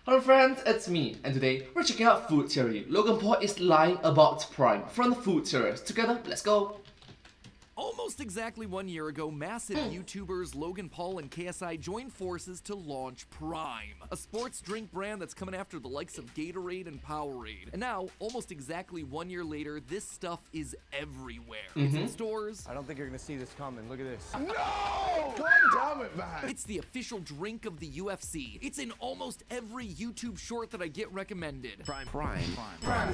Hello friends, it's me, and today we're checking out food theory. Logan Paul is lying about Prime from the food theorists. Together, let's go! Almost exactly 1 year ago, massive YouTubers Logan Paul and KSI joined forces to launch Prime, a sports drink brand that's coming after the likes of Gatorade and Powerade. And now, almost exactly 1 year later, this stuff is everywhere. It's in stores. I don't think you're gonna see this coming. Look at this. No! God damn it, man! It's the official drink of the UFC. It's in almost every YouTube short that I get recommended. Prime.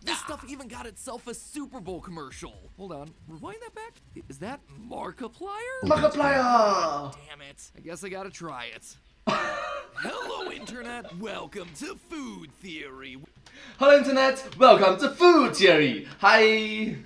This stuff even got itself a Super Bowl commercial. Hold on, rewind that back. Is that Markiplier? Markiplier! Damn it. I guess I gotta try it. Hello, Internet. Welcome to Food Theory. Hello Internet, welcome to food theory! Hi!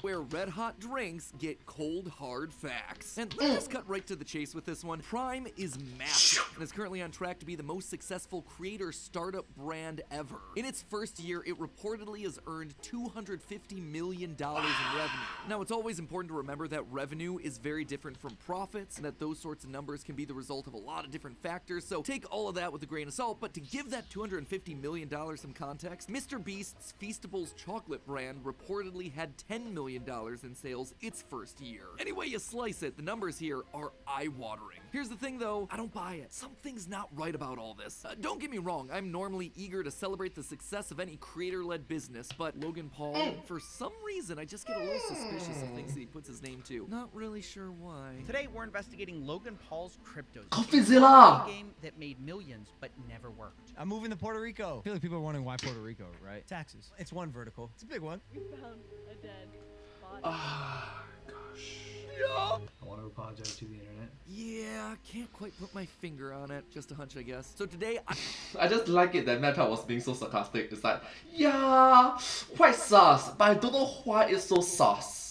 Where red hot drinks get cold hard facts. And let's just cut right to the chase with this one. Prime is massive and is currently on track to be the most successful creator startup brand ever. In its first year, it reportedly has earned $250 million in revenue. Now, it's always important to remember that revenue is very different from profits and that those sorts of numbers can be the result of a lot of different factors, so take all of that with a grain of salt. But to give that $250 million some context, Mr. Beast's Feastables chocolate brand reportedly had $10 million in sales its first year. Any way you slice it, the numbers here are eye-watering. Here's the thing though, I don't buy it. Something's not right about all this. Don't get me wrong, I'm normally eager to celebrate the success of any creator-led business, but Logan Paul, for some reason, I just get a little suspicious of things that he puts his name to. Not really sure why. Today, we're investigating Logan Paul's cryptos. Coffeezilla! A game that made millions but never worked. I'm moving to Puerto Rico. I feel like people are wondering why Puerto Rico, right? Taxes. It's one vertical. It's a big one. We found a dead body. Ah, gosh. I want to apologize to the internet. Yeah, can't quite put my finger on it. Just a hunch, I guess. So today, I just like it that MatPat was being so sarcastic. It's like, yeah, quite sus, but I don't know why it's so sus.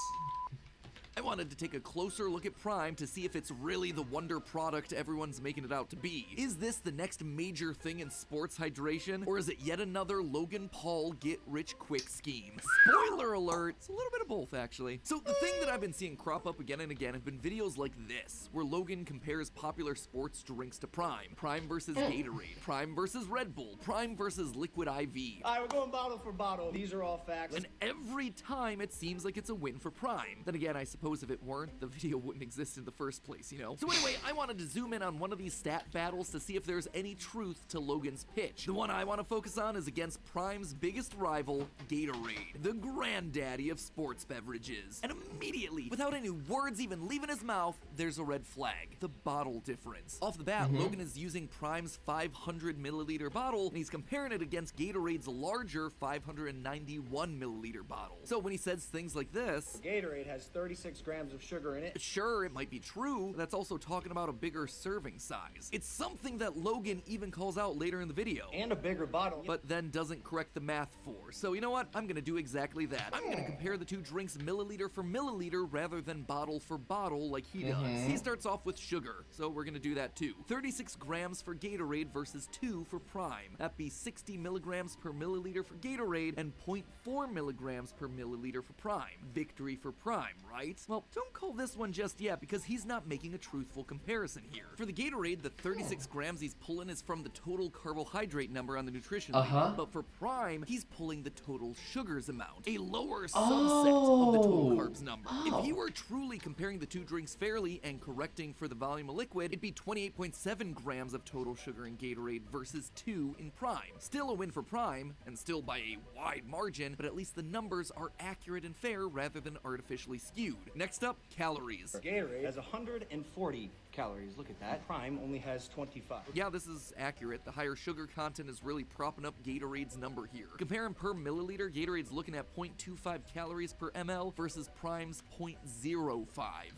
I wanted to take a closer look at Prime to see if it's really the wonder product everyone's making it out to be. Is this the next major thing in sports hydration, or is it yet another Logan Paul get-rich-quick scheme? Spoiler alert, it's a little bit of both, actually. So the thing that I've been seeing crop up again and again have been videos like this, where Logan compares popular sports drinks to Prime. Prime versus Gatorade, Prime versus Red Bull, Prime versus Liquid IV. Alright, we're going bottle for bottle. These are all facts. And every time it seems like it's a win for Prime. Then again, I suppose if it weren't, the video wouldn't exist in the first place, you know? So anyway, I wanted to zoom in on one of these stat battles to see if there's any truth to Logan's pitch. The one I want to focus on is against Prime's biggest rival, Gatorade, the granddaddy of sports beverages. And immediately, without any words even leaving his mouth, there's a red flag. The bottle difference. Off the bat, Logan is using Prime's 500 milliliter bottle, and he's comparing it against Gatorade's larger 591 milliliter bottle. So when he says things like this, Gatorade has 36 grams of sugar in it. sure, it might be true, but that's also talking about a bigger serving size. It's something that Logan even calls out later in the video, And a bigger bottle. but then doesn't correct the math for. So you know what? I'm gonna do exactly that. I'm gonna compare the two drinks milliliter for milliliter rather than bottle for bottle like he does. He starts off with sugar, so we're gonna do that too. 36 grams for Gatorade versus 2 for Prime. That'd be 60 milligrams per milliliter for Gatorade and 0.4 milligrams per milliliter for Prime. Victory for Prime, right? Well, don't call this one just yet because he's not making a truthful comparison here. For the Gatorade, the 36 grams he's pulling is from the total carbohydrate number on the nutrition label, but for Prime, he's pulling the total sugars amount, a lower subset of the total carbs number. If he were truly comparing the two drinks fairly and correcting for the volume of liquid, it'd be 28.7 grams of total sugar in Gatorade versus 2 in Prime. Still a win for Prime, and still by a wide margin, but at least the numbers are accurate and fair rather than artificially skewed. Next up, calories. Gatorade has 140 calories. Look at that. Prime only has 25. Yeah, this is accurate. The higher sugar content is really propping up Gatorade's number here. Comparing per milliliter, Gatorade's looking at 0.25 calories per ml versus Prime's 0.05.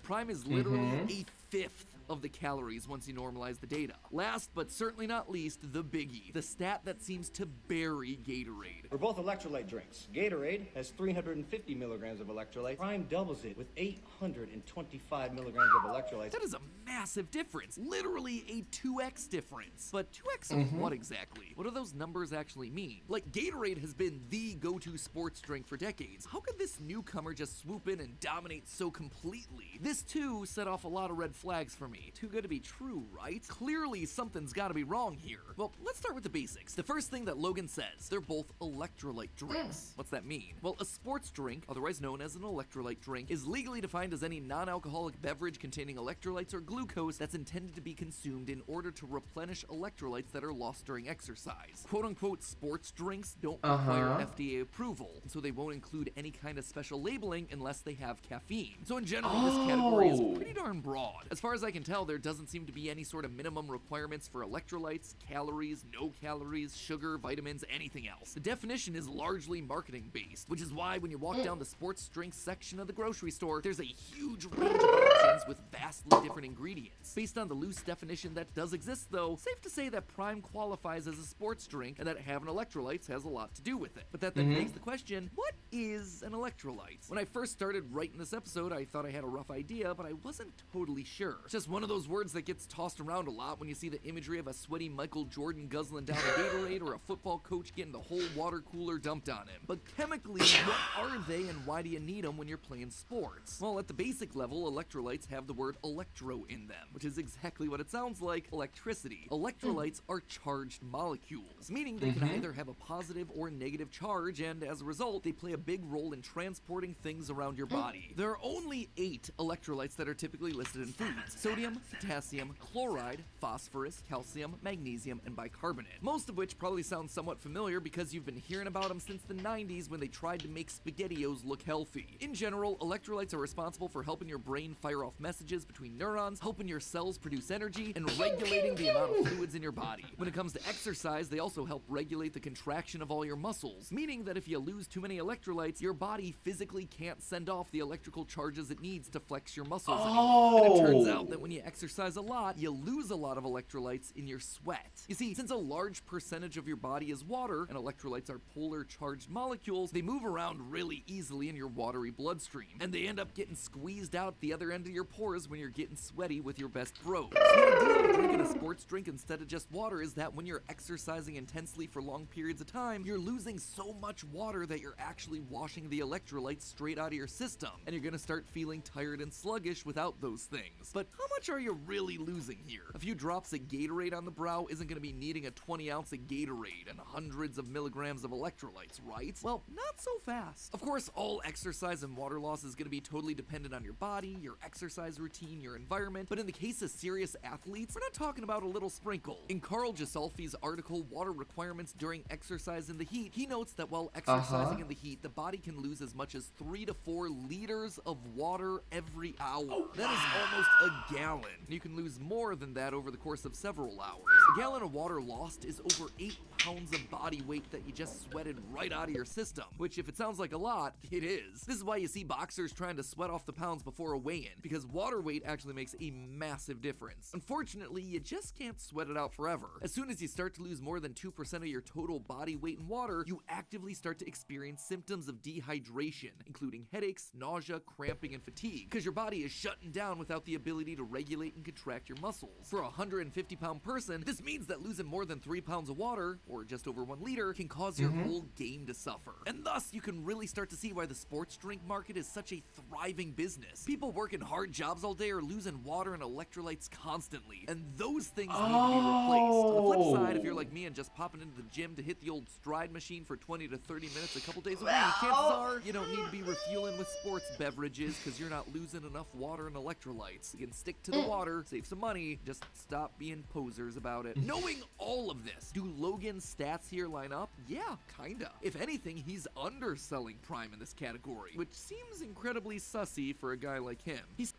Prime is literally a fifth of the calories once you normalize the data. Last but certainly not least, the biggie, the stat that seems to bury Gatorade. We're both electrolyte drinks. Gatorade has 350 milligrams of electrolytes. Prime doubles it with 825 milligrams of electrolytes. That is a massive difference. Literally a 2x difference. But 2x of what exactly? What do those numbers actually mean? Like, Gatorade has been the go-to sports drink for decades. How could this newcomer just swoop in and dominate so completely? This too set off a lot of red flags for me. Too good to be true, right? Clearly something's gotta be wrong here. Well, let's start with the basics. The first thing that Logan says, they're both electrolyte drinks. What's that mean? Well, a sports drink, otherwise known as an electrolyte drink, is legally defined as any non-alcoholic beverage containing electrolytes or glucose that's intended to be consumed in order to replenish electrolytes that are lost during exercise. Quote-unquote sports drinks don't require FDA approval, so they won't include any kind of special labeling unless they have caffeine. So in general, this category is pretty darn broad. As far as I can tell, there doesn't seem to be any sort of minimum requirements for electrolytes, calories, no calories, sugar, vitamins, anything else. The definition is largely marketing based, which is why when you walk down the sports drinks section of the grocery store, there's a huge range of options with vastly different ingredients. Based on the loose definition that does exist though, safe to say that Prime qualifies as a sports drink and that having electrolytes has a lot to do with it. But that then begs the question, what is an electrolyte? When I first started writing this episode, I thought I had a rough idea, but I wasn't totally sure. It's just one of those words that gets tossed around a lot when you see the imagery of a sweaty Michael Jordan guzzling down a Gatorade or a football coach getting the whole water cooler dumped on him. But chemically, what are they and why do you need them when you're playing sports? Well, at the basic level, electrolytes have the word electro in them, which is exactly what it sounds like, electricity. Electrolytes are charged molecules, meaning they can either have a positive or negative charge, and as a result, they play a big role in transporting things around your body. There are only 8 electrolytes that are typically listed in foods: sodium, potassium, chloride, phosphorus, calcium, magnesium, and bicarbonate. Most of which probably sound somewhat familiar because you've been hearing about them since the 90s when they tried to make SpaghettiOs look healthy. In general, electrolytes are responsible for helping your brain fire off messages between neurons, helping your cells produce energy, and regulating the amount of fluids in your body. When it comes to exercise, they also help regulate the contraction of all your muscles, meaning that if you lose too many electrolytes, your body physically can't send off the electrical charges it needs to flex your muscles anymore. And it turns out that when you exercise a lot, you lose a lot of electrolytes in your sweat. You see, since a large percentage of your body is water, and electrolytes are polar charged molecules, they move around really easily in your watery bloodstream, and they end up getting squeezed out the other end of your pores when you're getting sweaty with your best bros. The idea of drinking a sports drink instead of just water is that when you're exercising intensely for long periods of time, you're losing so much water that you're actually washing the electrolytes straight out of your system, and you're gonna start feeling tired and sluggish without those things. But how much are you really losing here? A few drops of Gatorade on the brow isn't gonna be needing a 20 ounce of Gatorade and hundreds of milligrams of electrolytes, right? Well, not so fast. Of course, all exercise and water loss is gonna be totally dependent on your body, your exercise routine, your environment, but in the case of serious athletes, we're not talking about a little sprinkle. In Carl Gisolfi's article, Water Requirements During Exercise in the Heat, he notes that while exercising in the heat, the body can lose as much as 3 to 4 liters of water every hour. That is almost a gallon. And you can lose more than that over the course of several hours. A gallon of water lost is over 8 pounds of body weight that you just sweated right out of your system, which if it sounds like a lot, it is. This is why you see boxers trying to sweat off the pounds before a weigh-in, because water weight actually makes a massive difference. Unfortunately, you just can't sweat it out forever. As soon as you start to lose more than 2% of your total body weight in water, you actively start to experience symptoms of dehydration, including headaches, nausea, cramping, and fatigue, because your body is shutting down without the ability to regulate and contract your muscles. For a 150-pound person, this means that losing more than 3 pounds of water, or just over 1 liter, can cause your whole game to suffer. And thus, you can really start to see why the sports drink market is such a thriving business. People working hard jobs all day are losing water and electrolytes constantly, and those things need to be replaced. On the flip side, if you're like me and just popping into the gym to hit the old stride machine for 20 to 30 minutes a couple days a week, chances are you don't need to be refueling with sports beverages because you're not losing enough water and electrolytes. You can stick to the water, save some money, just stop being posers about it. Knowing all of this, do Logan's stats here line up? Yeah, kinda. If anything, he's underselling Prime in this category, which seems incredibly sussy for a guy like him. He's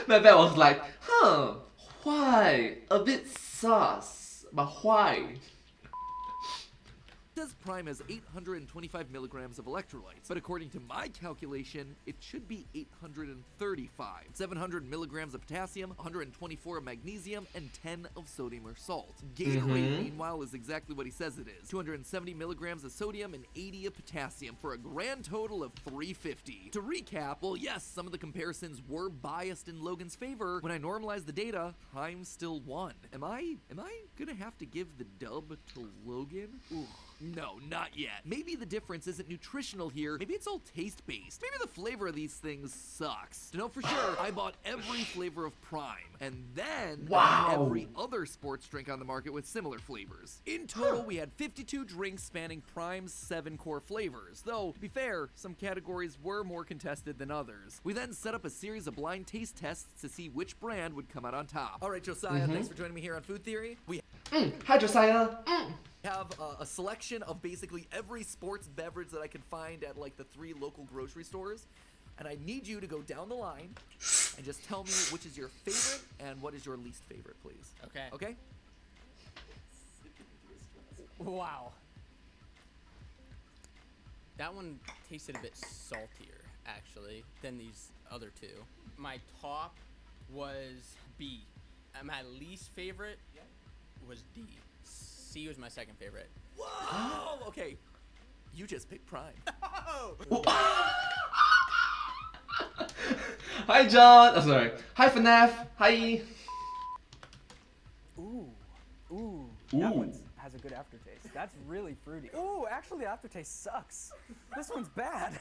MatPat was like, why? A bit sus, but why? says Prime has 825 milligrams of electrolytes, but according to my calculation, it should be 835. 700 milligrams of potassium, 124 of magnesium, and 10 of sodium or salt. Gatorade, meanwhile, is exactly what he says it is. 270 milligrams of sodium and 80 of potassium for a grand total of 350. To recap, well, yes, some of the comparisons were biased in Logan's favor. When I normalized the data, Prime still won. Am I gonna have to give the dub to Logan? Ooh. No, not yet. Maybe the difference isn't nutritional here. Maybe it's all taste-based. Maybe the flavor of these things sucks. To know for sure, I bought every flavor of Prime, and then every other sports drink on the market with similar flavors. In total, we had 52 drinks spanning Prime's 7 core flavors, though, to be fair, some categories were more contested than others. We then set up a series of blind taste tests to see which brand would come out on top. All right, Josiah, thanks for joining me here on Food Theory. We Hi, Josiah. have a selection of basically every sports beverage that I can find at like the 3 local grocery stores, and I need you to go down the line and just tell me which is your favorite and what is your least favorite, please. Okay. Okay? Wow. That one tasted a bit saltier, actually, than these other two. My top was B. And my least favorite was D. C was my second favorite. Whoa! Okay. You just picked Prime. Hi, John. Oh, sorry. Hi, FNAF. Hi. Ooh, that one has a good aftertaste. That's really fruity. Ooh, actually the aftertaste sucks. This one's bad.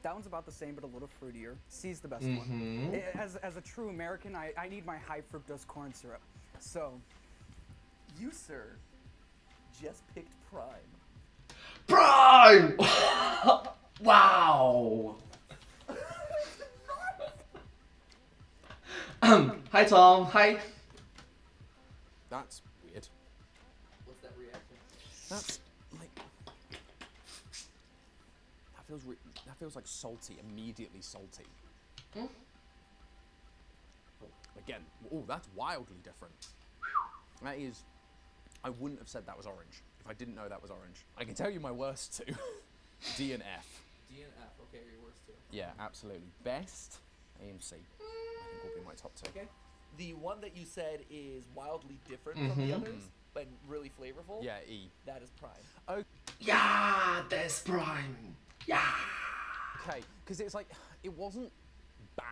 That one's about the same, but a little fruitier. C's the best one. As a true American, I need my high fructose corn syrup. So, You, sir, just picked Prime. Prime! Wow. Hi, Tom. Hi. That's weird. What's that reaction? That's like that feels like salty, immediately salty. Again, oh, that's wildly different. That is, I wouldn't have said that was orange if I didn't know that was orange. I can tell you my worst two. D and F. D and F, okay, your worst two. Yeah, absolutely. Best, A and C. I think will be my top 2. Okay. The one that you said is wildly different from the others, but really flavorful. Yeah, E. That is Prime. Oh. Yeah, that's Prime. Yeah. Okay, because it's like, it wasn't bad.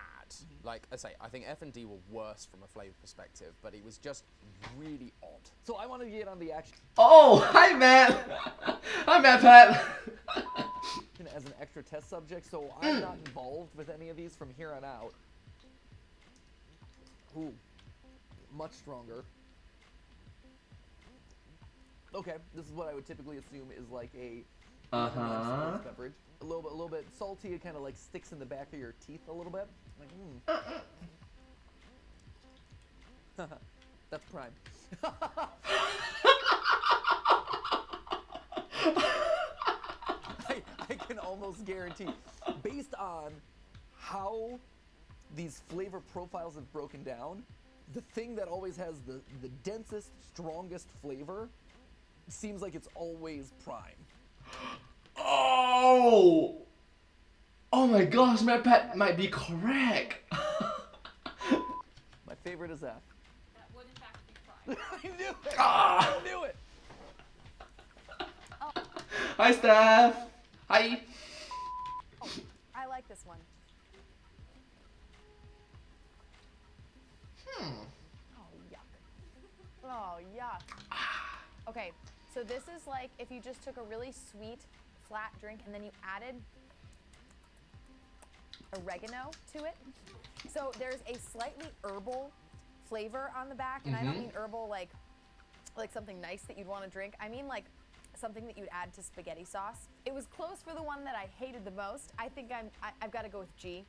Like I say, I think F and D were worse from a flavor perspective, but it was just really odd. So I want to get on the action Oh, hi, Matt. Hi, MatPat. as an extra test subject, so I'm not involved with any of these from here on out. Ooh, much stronger. Okay, this is what I would typically assume is like a sports beverage. A little bit salty. It kind of like sticks in the back of your teeth a little bit. Like, That's Prime. I can almost guarantee, based on how these flavor profiles have broken down, the thing that always has the densest, strongest flavor seems like it's always Prime. Oh! Oh my gosh, MatPat might be correct. My favorite is F. That would in fact be Prime. I knew it! Ah. I knew it! Hi, Steph. Hi. I like this one. Oh, yuck. Oh, yuck. Okay, so this is like if you just took a really sweet, flat drink and then you added oregano to it. So there's a slightly herbal flavor on the back, and I don't mean herbal like something nice that you'd want to drink. I mean like something that you'd add to spaghetti sauce. It was close for the one that I hated the most. I think I've got to go with G.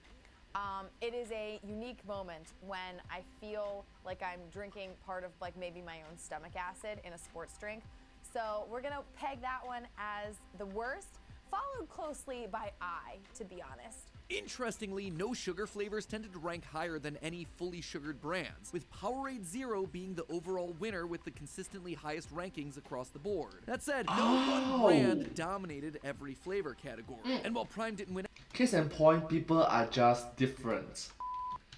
It is a unique moment when I feel like I'm drinking part of like maybe my own stomach acid in a sports drink. So we're gonna peg that one as the worst, followed closely by I, to be honest. Interestingly, no sugar flavors tended to rank higher than any fully sugared brands, with Powerade Zero being the overall winner with the consistently highest rankings across the board. That said, no one brand dominated every flavor category, and while Prime didn't win Case in point, people are just different.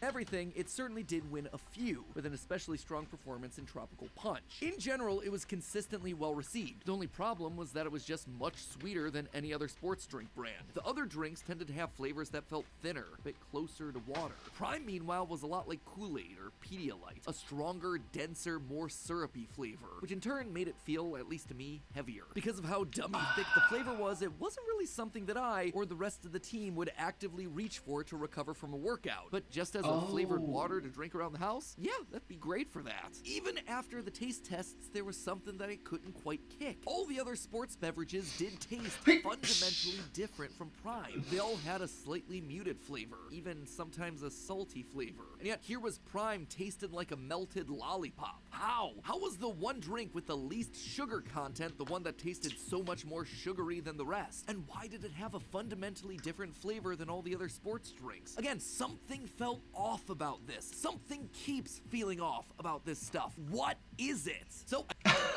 everything, it certainly did win a few, with an especially strong performance in Tropical Punch. In general, it was consistently well received. The only problem was that it was just much sweeter than any other sports drink brand. The other drinks tended to have flavors that felt thinner, a bit closer to water. Prime, meanwhile, was a lot like Kool-Aid or Pedialyte, a stronger, denser, more syrupy flavor, which in turn made it feel, at least to me, heavier. Because of how dummy thick the flavor was, it wasn't really something that I, or the rest of the team, would actively reach for to recover from a workout. But just as a flavored water to drink around the house? Yeah, that'd be great for that. Even after the taste tests, there was something that I couldn't quite kick. All the other sports beverages did taste fundamentally different from Prime. They all had a slightly muted flavor, even sometimes a salty flavor. And yet here was Prime tasted like a melted lollipop. How? How was the one drink with the least sugar content the one that tasted so much more sugary than the rest? And why did it have a fundamentally different flavor than all the other sports drinks? Again, something felt off about this. Something keeps feeling off about this stuff. What is it? So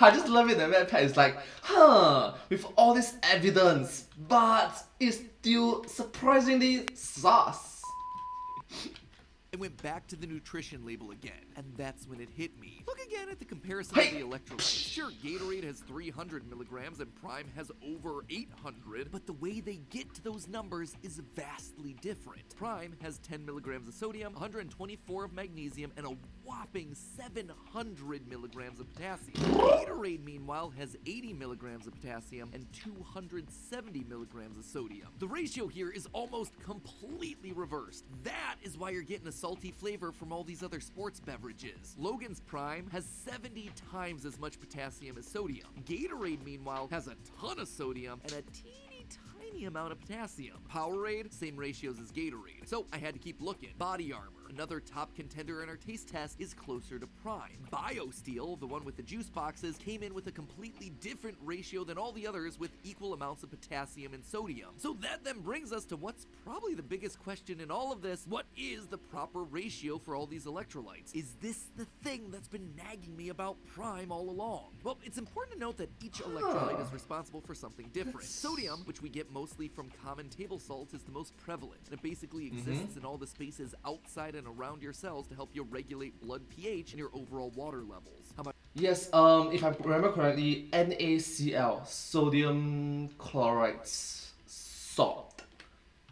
I just love it that MatPat is like, with all this evidence, but it's still surprisingly sus. I went back to the nutrition label again, and that's when it hit me. Look again at the comparison of the electrolytes. Sure, Gatorade has 300 milligrams and Prime has over 800, but the way they get to those numbers is vastly different. Prime has 10 milligrams of sodium, 124 of magnesium, and a whopping 700 milligrams of potassium. Gatorade, meanwhile, has 80 milligrams of potassium and 270 milligrams of sodium. The ratio here is almost completely reversed. That is why you're getting a salty flavor from all these other sports beverages. Logan's Prime has 70 times as much potassium as sodium. Gatorade, meanwhile, has a ton of sodium and a teeny tiny amount of potassium. Powerade, same ratios as Gatorade. So I had to keep looking. Body Armor, another top contender in our taste test, is closer to Prime. BioSteel, the one with the juice boxes, came in with a completely different ratio than all the others with equal amounts of potassium and sodium. So that then brings us to what's probably the biggest question in all of this. What is the proper ratio for all these electrolytes? Is this the thing that's been nagging me about Prime all along? Well, it's important to note that each electrolyte is responsible for something different. Sodium, which we get mostly from common table salt, is the most prevalent, and it basically exists in all the spaces outside and around your cells to help you regulate blood pH and your overall water levels. How about Yes, if I remember correctly, NaCl, sodium chloride salt.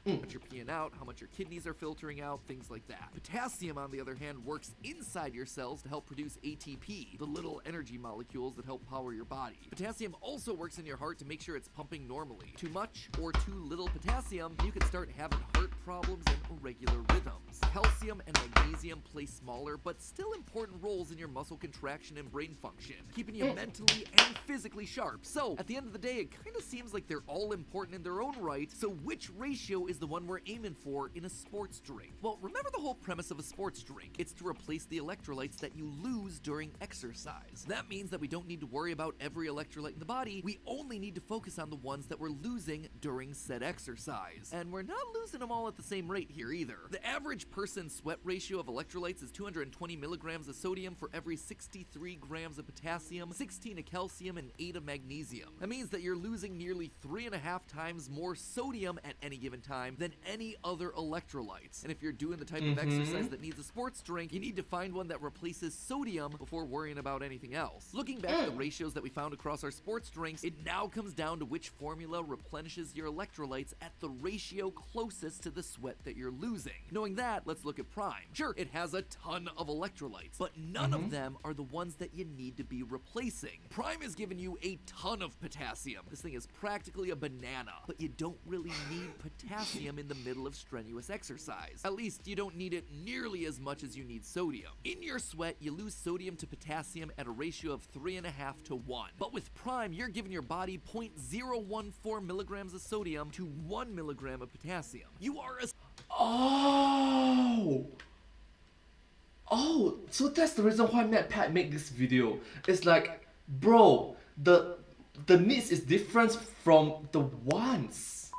how much you're peeing out, how much your kidneys are filtering out, things like that. Potassium, on the other hand, works inside your cells to help produce ATP, the little energy molecules that help power your body. Potassium also works in your heart to make sure it's pumping normally. Too much or too little potassium, you can start having heart problems and irregular rhythms. Calcium and magnesium play smaller but still important roles in your muscle contraction and brain function, keeping you mentally and physically sharp. So, at the end of the day, it kind of seems like they're all important in their own right, so which ratio is the one we're aiming for in a sports drink? Well, remember the whole premise of a sports drink. It's to replace the electrolytes that you lose during exercise. That means that we don't need to worry about every electrolyte in the body. We only need to focus on the ones that we're losing during said exercise. And we're not losing them all at the same rate here either. The average person's sweat ratio of electrolytes is 220 milligrams of sodium for every 63 grams of potassium, 16 of calcium, and 8 of magnesium. That means that you're losing nearly 3.5 times more sodium at any given time than any other electrolytes. And if you're doing the type of exercise that needs a sports drink, you need to find one that replaces sodium before worrying about anything else. Looking back at the ratios that we found across our sports drinks, it now comes down to which formula replenishes your electrolytes at the ratio closest to the sweat that you're losing. Knowing that, let's look at Prime. Sure, it has a ton of electrolytes, but none of them are the ones that you need to be replacing. Prime is giving you a ton of potassium. This thing is practically a banana, but you don't really need potassium in the middle of strenuous exercise. At least you don't need it nearly as much as you need sodium. In your sweat, you lose sodium to potassium at a ratio of 3.5 to 1. But with Prime, you're giving your body 0.014 milligrams of sodium to 1 milligram of potassium. You are a Oh, so that's the reason why MatPat made this video. It's like, bro, the needs is different from the wants.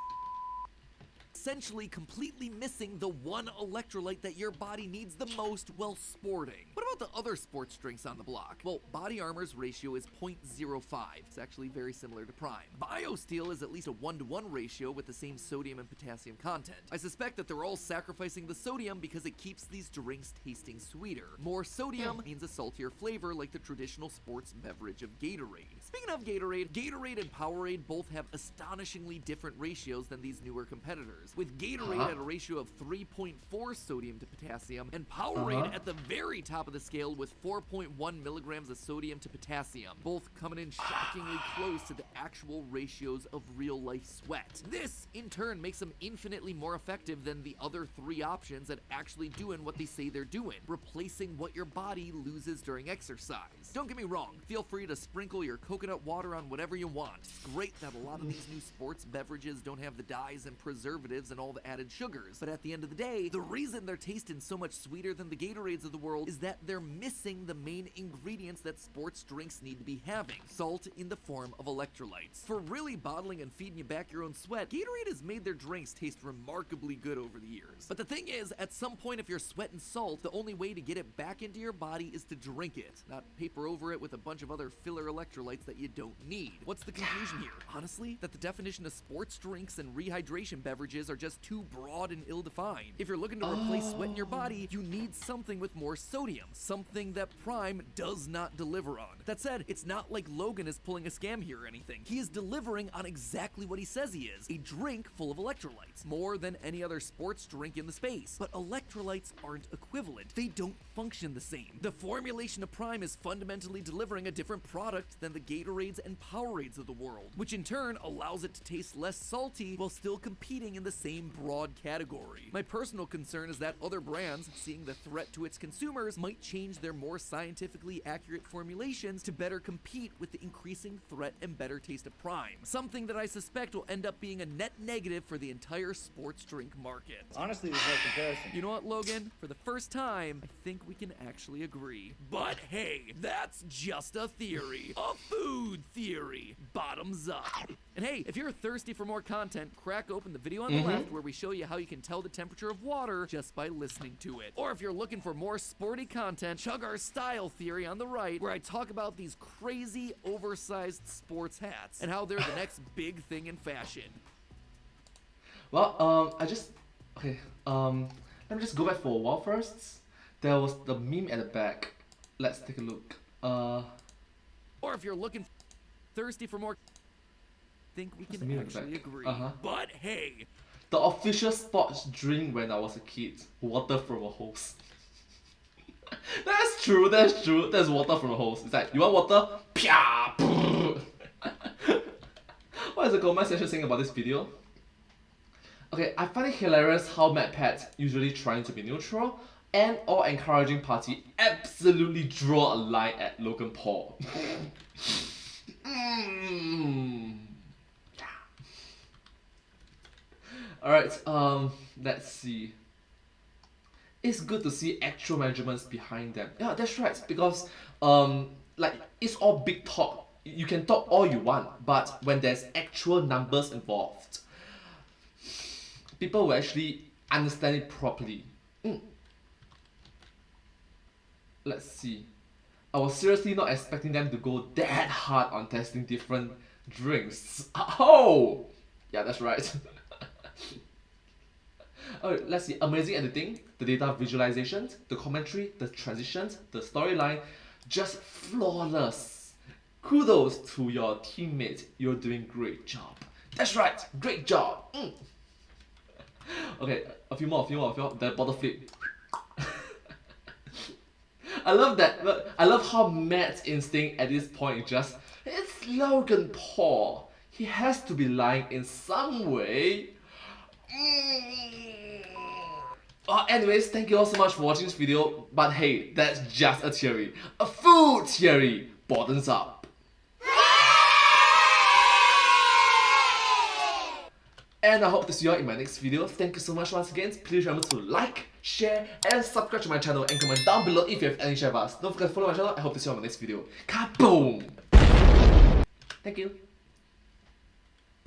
essentially completely missing the one electrolyte that your body needs the most while sporting. What about the other sports drinks on the block? Well, Body Armor's ratio is 0.05. It's actually very similar to Prime. BioSteel is at least a 1-to-1 ratio with the same sodium and potassium content. I suspect that they're all sacrificing the sodium because it keeps these drinks tasting sweeter. More sodium means a saltier flavor like the traditional sports beverage of Gatorade. Speaking of Gatorade, Gatorade and Powerade both have astonishingly different ratios than these newer competitors, with Gatorade at a ratio of 3.4 sodium to potassium and Powerade at the very top of the scale with 4.1 milligrams of sodium to potassium, both coming in shockingly close to the actual ratios of real-life sweat. This, in turn, makes them infinitely more effective than the other three options at actually doing what they say they're doing, replacing what your body loses during exercise. Don't get me wrong, feel free to sprinkle your coconut water on whatever you want. It's great that a lot of these new sports beverages don't have the dyes and preservatives and all the added sugars, but at the end of the day, the reason they're tasting so much sweeter than the Gatorades of the world is that they're missing the main ingredients that sports drinks need to be having: salt in the form of electrolytes. For really bottling and feeding you back your own sweat, Gatorade has made their drinks taste remarkably good over the years. But the thing is, at some point if you're sweating salt, the only way to get it back into your body is to drink it, not paper over it with a bunch of other filler electrolytes that you don't need. What's the conclusion here? Honestly, that the definition of sports drinks and rehydration beverages are just too broad and ill-defined. If you're looking to replace sweat in your body, you need something with more sodium, something that Prime does not deliver on. That said, it's not like Logan is pulling a scam here or anything. He is delivering on exactly what he says he is: a drink full of electrolytes, more than any other sports drink in the space. But electrolytes aren't equivalent. They don't function the same. The formulation of Prime is fundamentally delivering a different product than the Gatorades and Powerades of the world, which in turn allows it to taste less salty while still competing in the same broad category. My personal concern is that other brands, seeing the threat to its consumers, might change their more scientifically accurate formulations to better compete with the increasing threat and better taste of Prime, something that I suspect will end up being a net negative for the entire sports drink market. Honestly, there's no comparison. You know what, Logan? For the first time, I think we can actually agree. But hey, that's just a theory. A food theory. Bottoms up. And hey, if you're thirsty for more content, crack open the video on the left where we show you how you can tell the temperature of water just by listening to it. Or if you're looking for more sporty content, chug our style theory on the right, where I talk about these crazy oversized sports hats and how they're the next big thing in fashion. Well, let me just go back for a while first. There was the meme at the back. Let's take a look. Or if you're looking thirsty for more, think we can actually agree. But hey, the official sports drink when I was a kid, water from a hose. That's true. That's water from a hose. It's like, you want water? Pia! What is the comment section saying about this video? Okay, I find it hilarious how MatPat, usually trying to be neutral and or encouraging party, absolutely draw a line at Logan Paul. Alright, let's see. It's good to see actual measurements behind them. Yeah, that's right, because like, it's all big talk. You can talk all you want, but when there's actual numbers involved, people will actually understand it properly. Let's see. I was seriously not expecting them to go that hard on testing different drinks. Oh! Yeah, that's right. Oh, let's see. Amazing editing, the data visualizations, the commentary, the transitions, the storyline, just flawless. Kudos to your teammates. You're doing great job. That's right, great job. Okay, a few more. The bottle flip. I love that. I love how Matt's instinct at this point is just, it's Logan Paul. He has to be lying in some way. Anyways, thank you all so much for watching this video. But hey, that's just a theory. A food theory. Bottoms up. And I hope to see you all in my next video. Thank you so much once again. Please remember to like, share, and subscribe to my channel, and comment down below if you have any share bars. Don't forget to follow my channel. I hope to see you on my next video. Kaboom! Thank you.